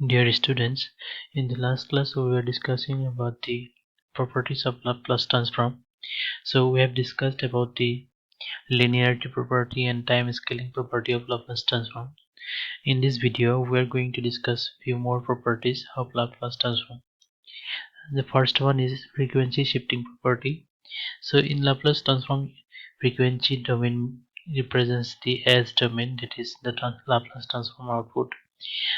Dear students, in the last class we were discussing about the properties of Laplace transform. So we have discussed about the linearity property and time scaling property of Laplace transform. In this video we are going to discuss few more properties of Laplace transform. The first one is frequency shifting property. So in Laplace transform, frequency domain represents the S domain, that is the Laplace transform output.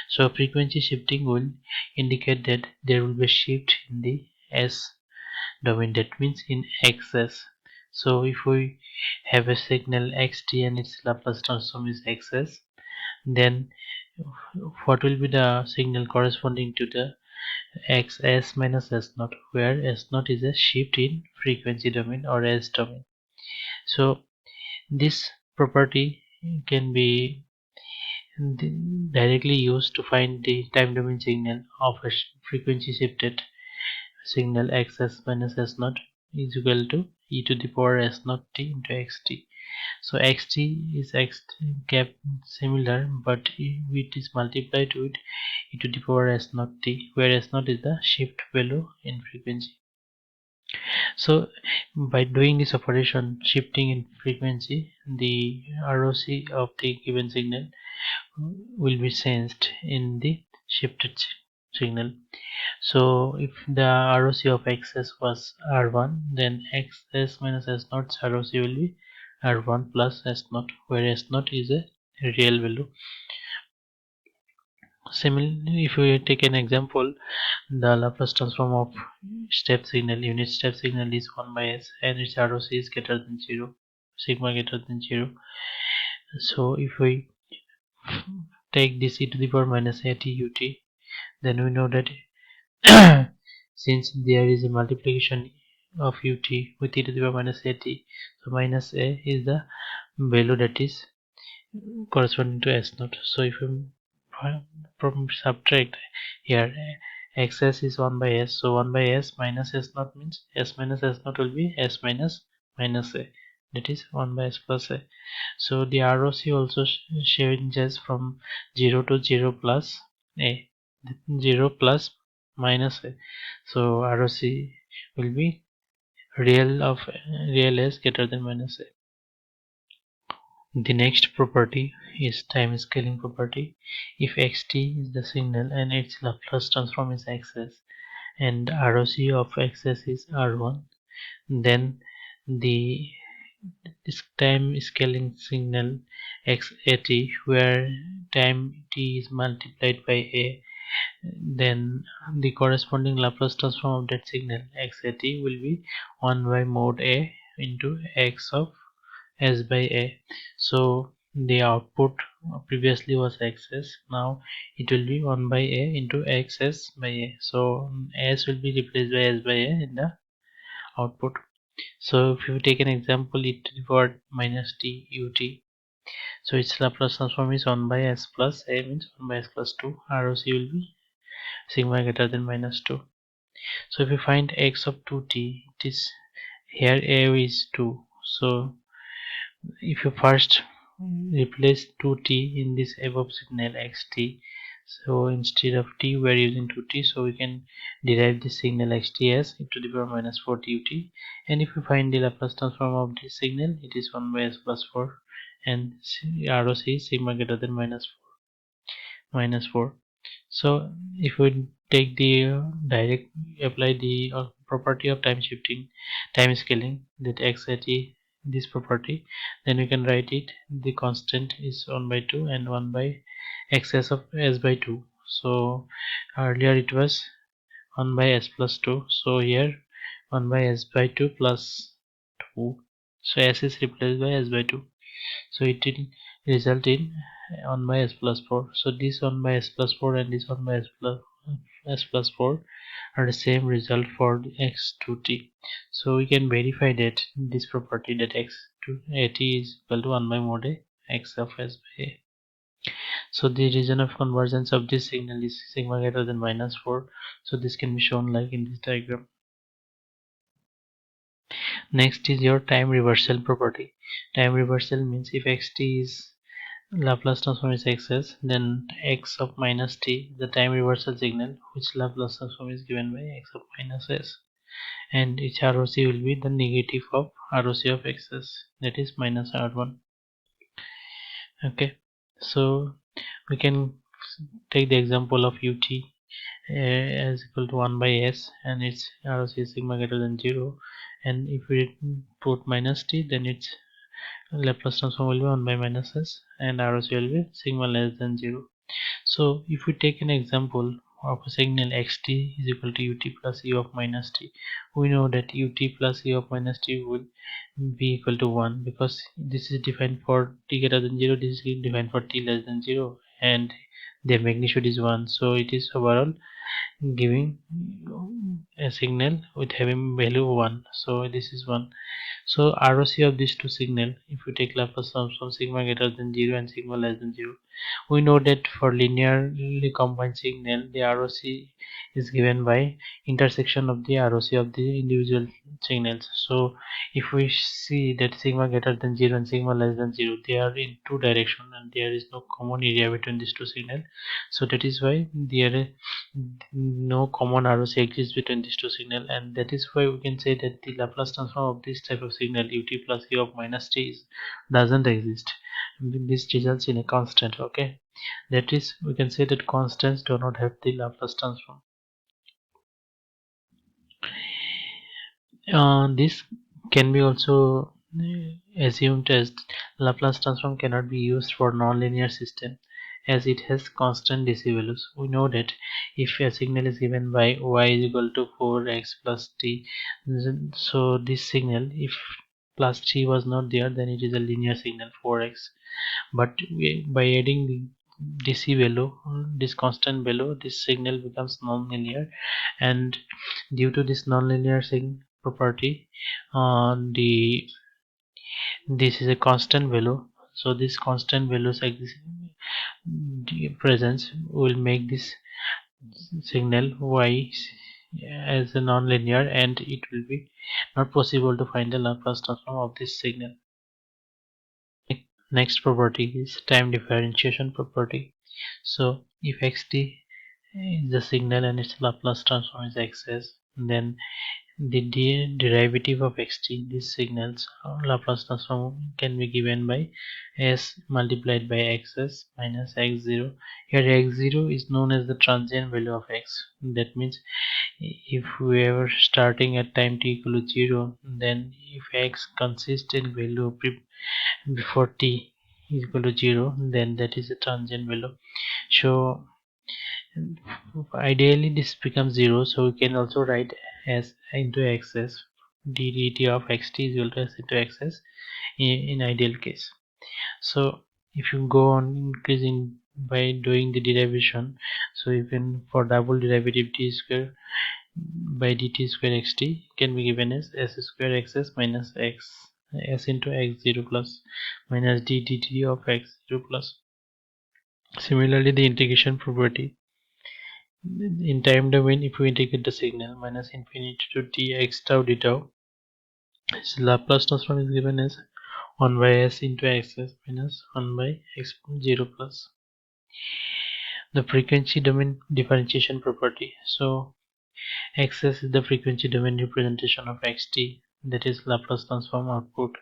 So frequency shifting will indicate that there will be a shift in the S domain, that means in XS. So if we have a signal xt and its Laplace transform is XS, then what will be the signal corresponding to the XS minus S0, where S0 is a shift in frequency domain or S domain. So this property can be directly used to find the time domain signal of a frequency shifted signal xs minus s0 is equal to e to the power s0 t into xt. So xt is x cap similar, but it is multiplied with e to the power s0 t, where s0 is the shift value in frequency. So by doing this operation, shifting in frequency, the ROC of the given signal will be sensed in the shifted signal. So if the ROC of XS was R1, then XS minus S0 ROC will be R1 plus S0, where S0 is a real value. Similarly, if we take an example, the Laplace transform of step signal, unit step signal is 1 by S and its ROC is greater than 0, sigma greater than 0. So if we take this e to the power minus at ut, then we know that since there is a multiplication of ut with e to the power minus at, so minus a is the value that is corresponding to s0. So if we subtract here, xs is 1 by s, so 1 by s minus s0 means s minus s0 will be s minus minus a, that is 1 by s plus a. So the ROC also changes from 0 to 0 plus a, 0 plus minus a. So ROC will be real s greater than minus a. The next property is time scaling property. If xt is the signal and its Laplace transform is xs and ROC of xs is r1, then the time scaling signal xat, where time t is multiplied by a, then the corresponding Laplace transform of that signal xat will be 1 by mod a into x of s by a. So the output previously was xs, now it will be 1 by a into xs by a. So s will be replaced by s by a in the output. So if you take an example, e to the power minus t ut, so its Laplace transform is 1 by s plus a, means 1 by s plus 2. ROC will be sigma greater than minus 2. So if you find x of 2t, it is here a is 2. So if you first replace 2t in this above signal xt, so instead of t we are using 2t, so we can derive the signal xt as e to the power minus 4t ut, and if we find the Laplace transform of this signal, it is 1 by s plus 4 and ROC is sigma greater than minus 4. So if we take the direct apply the property of time shifting, time scaling, that x at this property, then we can write it, the constant is 1 by 2 and 1 by excess of s by 2. So earlier it was 1 by s plus 2, so here 1 by s by 2 plus 2, so s is replaced by s by 2, so it will result in 1 by s plus 4. So this 1 by s plus 4 and this 1 by s plus 4 are the same result for the x2t. So we can verify that this property, that x2at is equal to 1 by mod a x of s by a. So the region of convergence of this signal is sigma greater than minus 4. So this can be shown like in this diagram. Next is your time reversal property. Time reversal means if xt is Laplace transform is xs, then x of minus t, the time reversal signal, which Laplace transform is given by x of minus s, and its ROC will be the negative of ROC of xs, that is minus r1. Okay, so we can take the example of ut is equal to 1 by s, and its ROC is sigma greater than 0, and if we put minus t, then its Laplace transform will be 1 by minus s, and ROC will be sigma less than 0. So if we take an example of a signal xt is equal to ut plus u of minus t, we know that ut plus u of minus t will be equal to 1, because this is defined for t greater than 0, this is defined for t less than 0, and their magnitude is 1, so it is overall giving a signal with having value 1, so this is 1. So ROC of these two signal, if we take Laplace transform sigma greater than 0 and sigma less than 0, we know that for linearly combined signal, the ROC is given by intersection of the ROC of the individual signals. So if we see that sigma greater than 0 and sigma less than 0, they are in two directions and there is no common area between these two signals. So that is why there is no common ROC exists between these two signals, and that is why we can say that the Laplace transform of this type of signal ut plus u of minus t doesn't exist. This results in a constant. Okay, that is, we can say that constants do not have the Laplace transform. This can be also assumed as Laplace transform cannot be used for nonlinear system, as it has constant DC values. We know that if a signal is given by y is equal to 4x plus t, so this signal, if plus t was not there, then it is a linear signal 4x. But by adding the DC value, this constant value, this signal becomes nonlinear, and due to this nonlinear property, the this is a constant value, so this constant values presence will make this signal y as a nonlinear, and it will be not possible to find the Laplace transform of this signal. Next property is time differentiation property. So if xt is the signal and its Laplace transform is xs, then the derivative of xt, these signals Laplace transform, can be given by s multiplied by xs minus x0. Here x0 is known as the transient value of x. That means if we are starting at time t equal to 0, then if x consistent value before t is equal to 0, then that is a transient value. So ideally this becomes 0, so we can also write as into xs, dt of xt is equal to s into xs in ideal case. So if you go on increasing by doing the derivation, so you can, for double derivative t square by dt square xt can be given as s square xs minus x s into x0 plus minus d dt of x0 plus. Similarly, the integration property in time domain, if we integrate the signal minus infinity to dx tau d tau, its Laplace transform is given as 1 by s into xs minus 1 by x0 plus. The frequency domain differentiation property. So xs is the frequency domain representation of xt, that is Laplace transform output.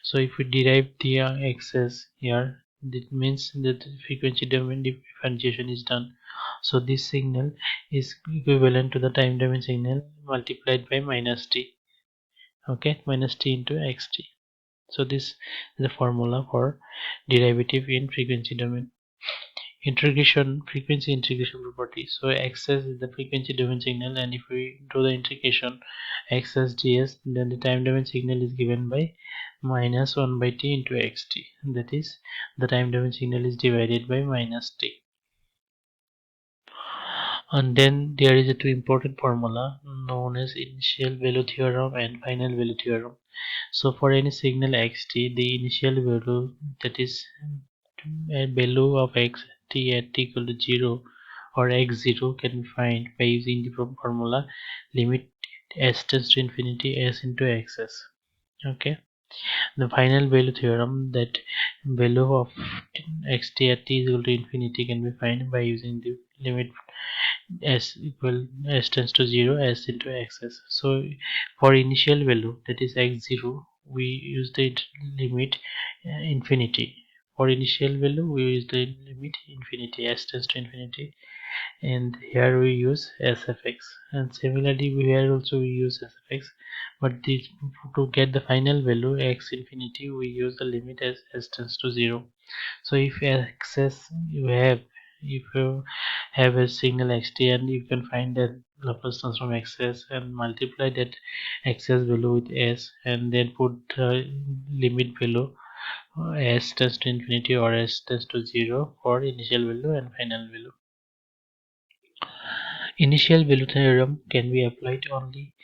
So if we derive the xs here, that means that the frequency domain differentiation is done. So this signal is equivalent to the time domain signal multiplied by minus t. Okay, minus t into xt. So this is the formula for derivative in frequency domain. Integration, frequency integration property. So xs is the frequency domain signal, and if we do the integration xs ds, then the time domain signal is given by minus 1 by t into xt, that is, the time domain signal is divided by minus t. And then there is a two important formula known as initial value theorem and final value theorem. So for any signal xt, the initial value, that is a value of xt at t equal to 0 or x0, can be found by using the formula limit s tends to infinity s into xs. Okay, The final value theorem, that value of xt at t is equal to infinity can be found by using the limit s tends to 0 s into xs. So for initial value, that is x0, we use the limit infinity. For initial value we use the limit infinity, s tends to infinity, and here we use sfx, and similarly here also we use sfx, but to get the final value x infinity we use the limit as s tends to 0. So if access if you have a signal xt and you can find that Laplace transform xs and multiply that xs value with s and then put the limit value s tends to infinity or s tends to 0 for initial value and final value. Initial value theorem can be applied only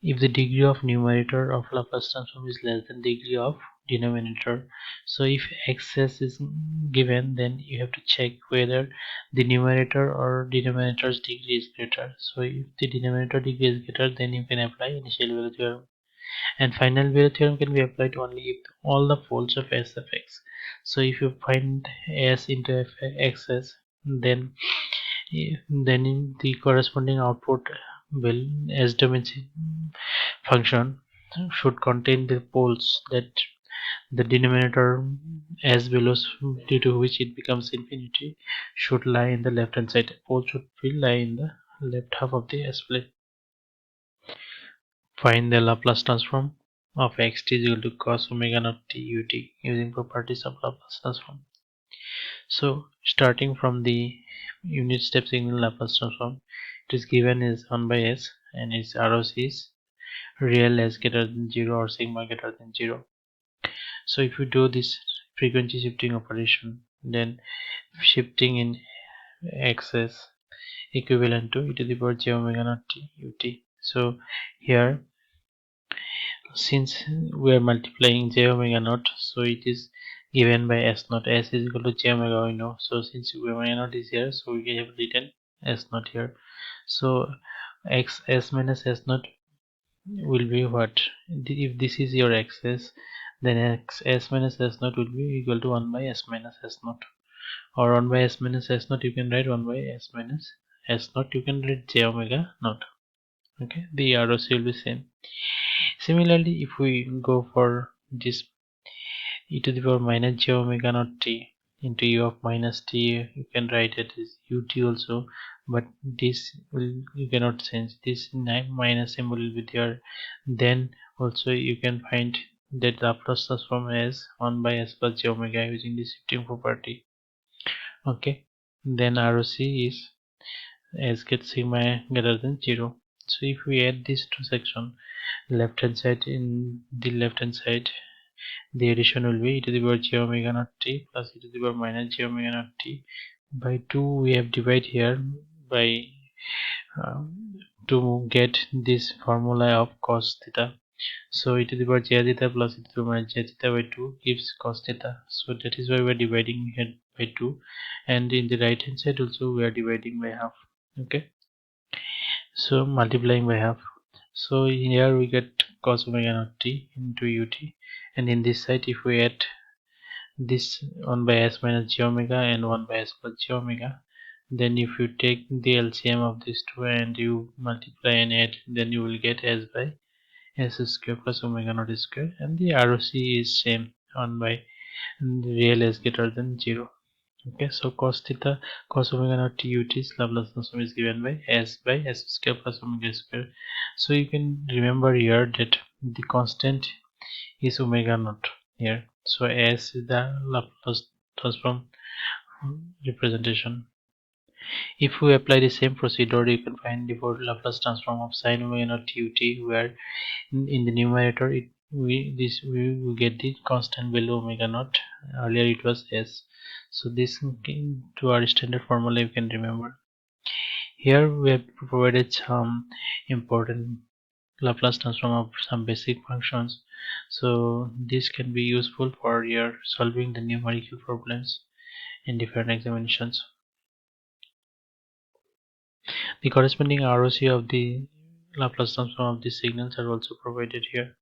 if the degree of numerator of Laplace transform is less than degree of denominator. So if xs is given, then you have to check whether the numerator or denominator's degree is greater. So if the denominator degree is greater, then you can apply initial value theorem. And final value theorem can be applied only if all the folds of s of x. So if you find s into xs, then in the corresponding output will as dimension function should contain the poles that the denominator as values due to which it becomes infinity should lie in the left hand side. Pole should be lie in the left half of the s plane. Find the Laplace transform of xt is equal to cos omega naught t ut using properties of Laplace transform. So starting from the unit step signal Laplace transform, it is given as 1 by s and its ROC is real s greater than 0 or sigma greater than 0. So if you do this frequency shifting operation, then shifting in xs equivalent to e to the power j omega naught t ut. So here, since we are multiplying j omega naught, so it is given by s naught. S is equal to j omega, we know. So since omega naught is here, so we have written s naught here. So x s minus s naught will be what? If this is your xs, then x s minus s naught will be equal to 1 by s minus s naught, or 1 by s minus s naught you can write 1 by s minus s naught, you can write j omega naught. Okay, the ROC will be same. Similarly, if we go for this e to the power minus j omega naught t into u of minus t, you can write it as ut also, but this will, you cannot change this minus symbol will be there. Then also you can find that Laplace transform as 1 by s plus j omega using the shifting property. Okay, then ROC is as get sigma greater than 0. So if we add these two sections, left hand side, in the left hand side the addition will be e to the power j omega naught t plus e to the power minus j omega naught t by 2. We have divided here by um, to get this formula of cos theta. So e to the power j theta plus e to the power minus j theta by 2 gives cos theta. So that is why we are dividing here by 2, and in the right hand side also we are dividing by half. Okay, so multiplying by half. So here we get cos omega naught t into ut, and in this side if we add this 1 by s minus j omega and 1 by s plus j omega, then if you take the LCM of these two and you multiply and add, then you will get s by s square plus omega naught square, and the ROC is same, 1 by real s greater than 0. Okay, so cos theta, cos omega naught t ut is Laplace transform is given by s square plus omega square. So you can remember here that the constant is omega naught here. So s is the Laplace transform representation. If we apply the same procedure, you can find the Laplace transform of sin omega naught ut, where in the numerator we get the constant value omega naught. Earlier it was s. So this to our standard formula you can remember. Here we have provided some important Laplace transform of some basic functions. So this can be useful for your solving the numerical problems in different examinations. The corresponding ROC of the Laplace transform of these signals are also provided here.